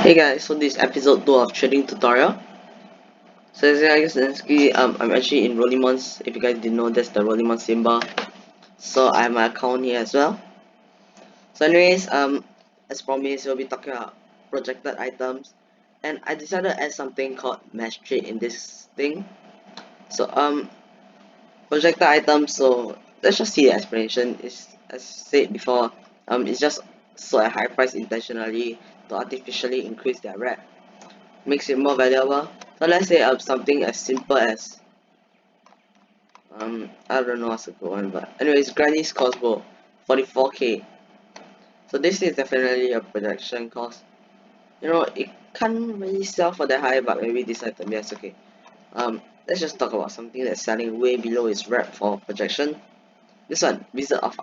Hey guys, so this is episode 2 of trading tutorial. So as you guys can see, I'm actually in Rollimons. If you guys didn't know, that's the Rollimon symbol. So I have my account here as well. So anyways, as promised, we'll be talking about projected items, and I decided to add something called mesh trade in this thing. So projected items. So let's just see the explanation. Is as said before, it's just sold at high price intentionally to artificially increase their rep. Makes it more valuable. So let's say something as simple as I don't know what's a good one, but anyways, Granny's crossbow, 44k. So this is definitely a projection cost. You know, it can't really sell for that high, but maybe this item, yes, okay. Let's just talk about something that's selling way below its rep for projection. This one, Wizard of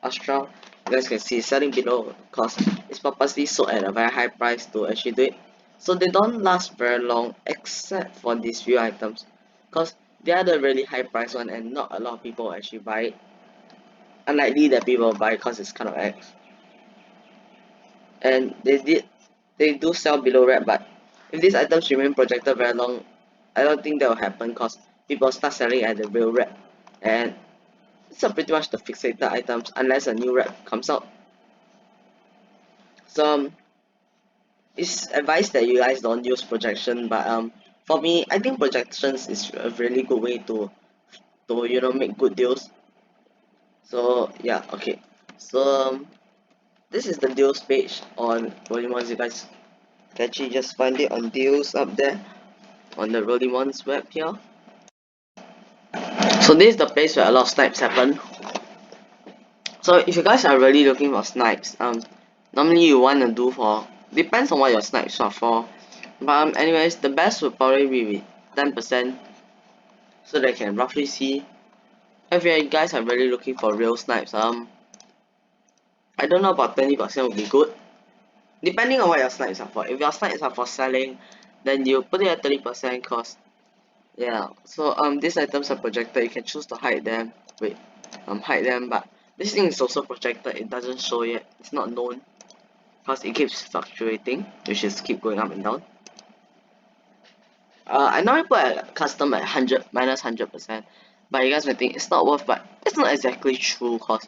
Astral, you guys can see it's selling below because it's purposely sold at a very high price to actually do it. So they don't last very long except for these few items because they are the really high price one and not a lot of people actually buy it. Unlikely that people buy because it's kind of X. And they do sell below rep, but if these items remain projected very long, I don't think that will happen because people start selling at the real rep. And these are pretty much the fixated items unless a new rep comes out. So it's advised that you guys don't use projection, but for me I think projections is a really good way to make good deals. So yeah, okay. So this is the deals page on Rollimons. You guys can actually just find it on deals up there on the Rollimons web here. So this is the place where a lot of snipes happen. So if you guys are really looking for snipes, normally you want to do for, depends on what your snipes are for, but anyways, the best would probably be with 10%, so they can roughly see. If you guys are really looking for real snipes, I don't know, about 20% would be good, depending on what your snipes are for. If your snipes are for selling, then you put it at 30%, cause yeah. So these items are projected. You can choose to hide them. Wait, hide them, but this thing is also projected. It doesn't show yet. It's not known because it keeps fluctuating, which is keep going up and down. I normally put a custom at 100 minus 100%, but you guys may think it's not worth, but it's not exactly true, cause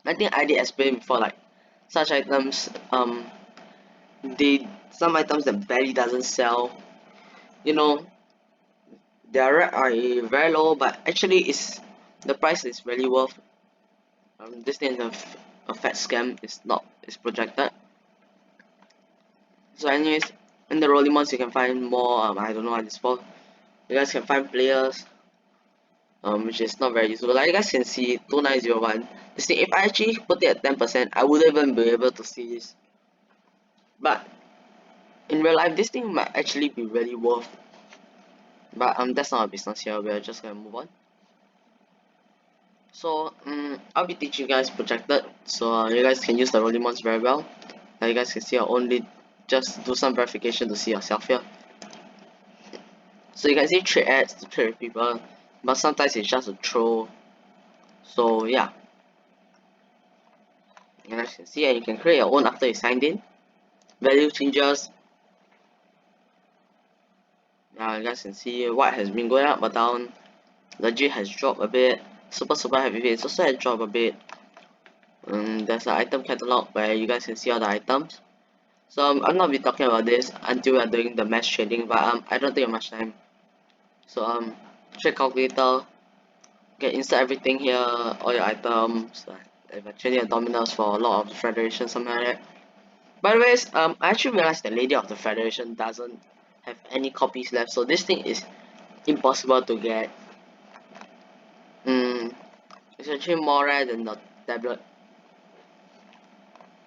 I think I did explain before, like such items, they some items that barely doesn't sell, you know, their rep are very low, but actually is the price is really worth. This thing is a fat scam. It's projected. So anyways, in the Rollimons you can find more. I don't know what it's for. You guys can find players. Which is not very useful. Like you guys can see 2901. This thing, if I actually put it at 10%, I wouldn't even be able to see this. But in real life, this thing might actually be really worth. But that's not our business here. We're just gonna move on. So I'll be teaching you guys projected, so you guys can use the Rollimons very well. Now you guys can see, I'll only just do some verification to see yourself here. So you can see trade ads to trade with people, but sometimes it's just a troll. So yeah, you guys can see, and you can create your own after you signed in. Value changes. Now you guys can see white has been going up but down. Legit has dropped a bit. Super heavy bits also has dropped a bit. There's an item catalog where you guys can see all the items. So I'm not be talking about this until we are doing the mesh trading, but I don't take much time. So trade calculator, can insert everything here, all your items. If I trading a Dominus for a lot of the Federation, something like that. By the way, I actually realized that Lady of the Federation doesn't have any copies left, so this thing is impossible to get. It's actually more rare than the tablet.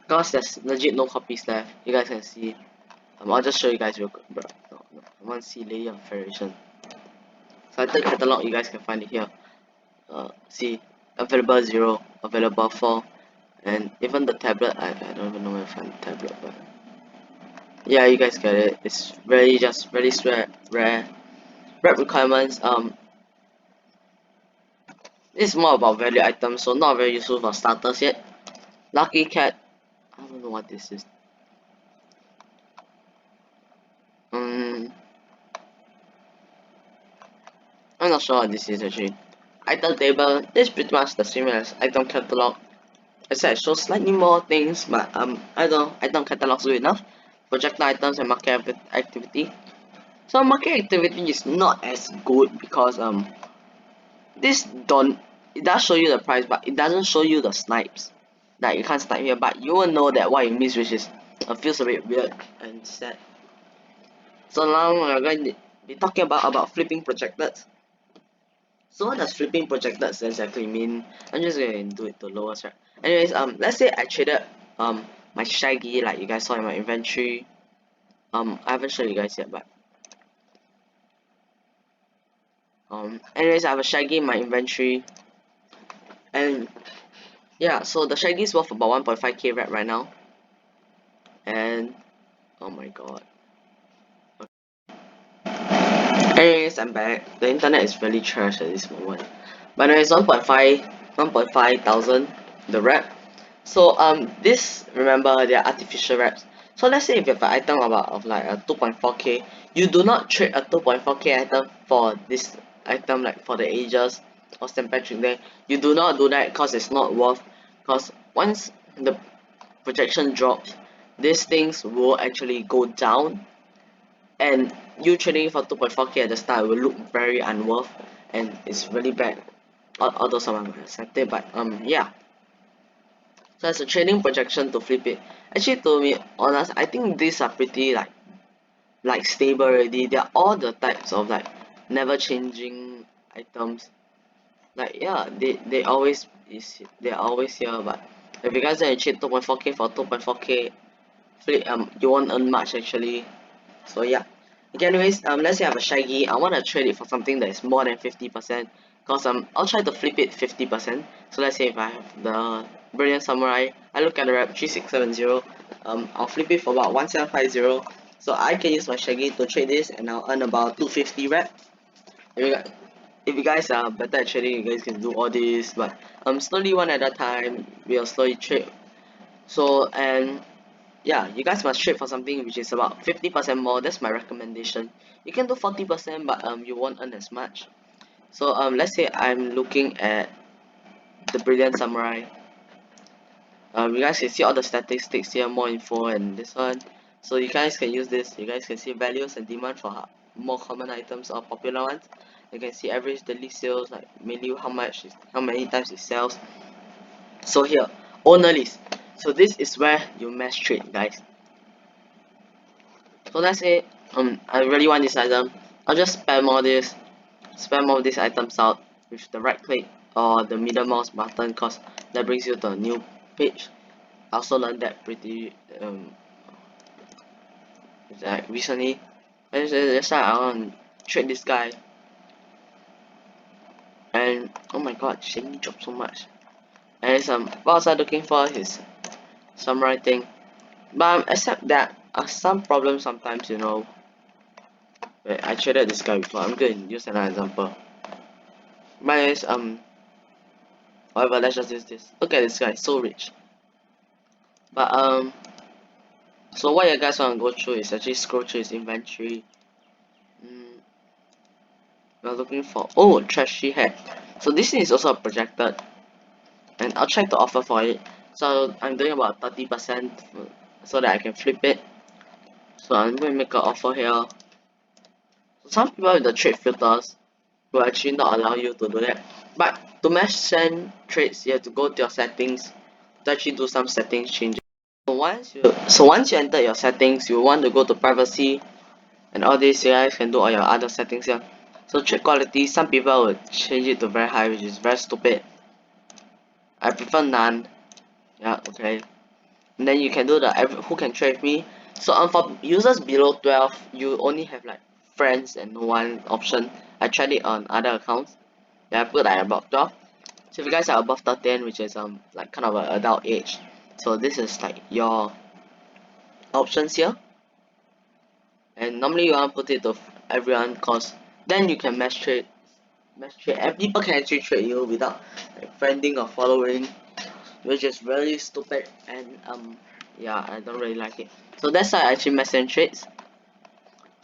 Because there's legit no copies left. You guys can see. I'll just show you guys real quick, bro. No. I want to see Lady of Federation. So item catalog, you guys can find it here. See, available 0, available 4, and even the tablet, I don't even know where to find the tablet, but yeah, you guys get it. It's really just really rare. Rep requirements, this is more about value items, so not very useful for starters yet. Lucky cat, I don't know what this is. I'm not sure what this is actually. Item table, this is pretty much the same as item catalog. Except it shows slightly more things, but I don't know, item catalog's good enough. Projected items and market activity. So market activity is not as good because this don't, it does show you the price, but it doesn't show you the snipes. Like you can't snipe here, but you will know that what you miss, which is feels a bit weird and sad. So now we're going to be talking about flipping projected. So what does flipping projected exactly mean? I'm just going to do it to lowest, right? Anyways, let's say I traded my shaggy, like you guys saw in my inventory. I haven't shown you guys yet, but anyways, I have a shaggy in my inventory, and yeah, so the shaggy is worth about 1.5k right now, and oh my god. Anyways, I'm back. The internet is really trash at this moment. But it's 1.5 thousand the rep. So this, remember, they are artificial reps. So let's say if you have an item of like a 2.4k, you do not trade a 2.4k item for this item, like for the ages or St. Patrick Day. You do not do that because it's not worth, because once the projection drops, these things will actually go down, and you trading for 2.4k at the start will look very unworth, and it's really bad. Although someone might accept it, but yeah. So as a trading projection to flip it, actually, to be honest, I think these are pretty like stable already. They are all the types of like never changing items. Like yeah, they're always here. But if you guys are trade 2.4k for 2.4k flip, you won't earn much actually. So yeah. Okay, anyways, let's say I have a shaggy. I want to trade it for something that is more than 50%. Cause I'll try to flip it 50%. So let's say if I have the Brilliant Samurai, I look at the rep 3670. I'll flip it for about 1750. So I can use my shaggy to trade this, and I'll earn about 250 rep. If you guys, if you guys are better at trading, you guys can do all this. But slowly one at a time, we'll slowly trade. So and yeah, you guys must trade for something which is about 50% more. That's my recommendation. You can do 40%, but you won't earn as much. So let's say I'm looking at the Brilliant Samurai. You guys can see all the statistics here, more info, and this one. So you guys can use this. You guys can see values and demand for more common items or popular ones. You can see average daily sales, like mainly how many times it sells. So here, owner list. So this is where you mass trade, guys. So let's say I really want this item. I'll just spam all these items out with the right click or the middle mouse button, cause that brings you to a new page. I also learned that pretty like recently. That's why I want to trade this guy, and oh my god, Shinny dropped so much. And it's what was I looking for? His samurai thing. But except that some problems sometimes, you know. Wait, I traded this guy before. I'm going to use another example. But anyways, whatever, let's just use this. Look at this guy, so rich. But so what you guys want to go through is actually scroll through his inventory. We're looking for, oh, trashy hat. So this is also projected, and I'll try to offer for it. So I'm doing about 30% so that I can flip it. So I'm going to make an offer here. So some people with the trade filters will actually not allow you to do that. But to match send trades, you have to go to your settings to actually do some settings changes. So once you enter your settings, you want to go to privacy, and all this. You guys can do all your other settings here. So trade quality, some people will change it to very high, which is very stupid. I prefer none. Yeah, okay. And then you can do the who can trade with me. So for users below 12, you only have like friends and no one option. I tried it on other accounts. Yeah, I put like about 12. So if you guys are above 13, which is like kind of an adult age, so this is like your options here. And normally you want to put it to everyone, cause then you can match trade, and people can actually trade you without like friending or following, which is really stupid, and yeah, I don't really like it. So that's why I actually match send trades.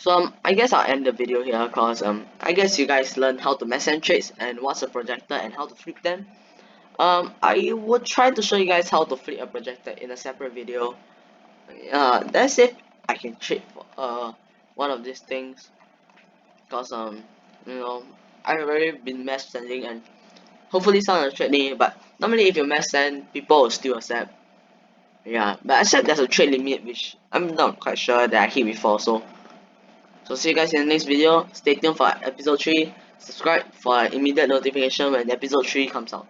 So I guess I'll end the video here because I guess you guys learned how to mesh send trades and what's a projector and how to flip them. I would try to show you guys how to flip a projector in a separate video. That's if I can trade for one of these things, because you know, I've already been mesh sending and hopefully someone will trade me, but normally if you mesh send, people will still accept. Yeah, but except there's a trade limit which I'm not quite sure that I hit before. So see you guys in the next video. Stay tuned for episode 3. Subscribe for immediate notification when episode 3 comes out.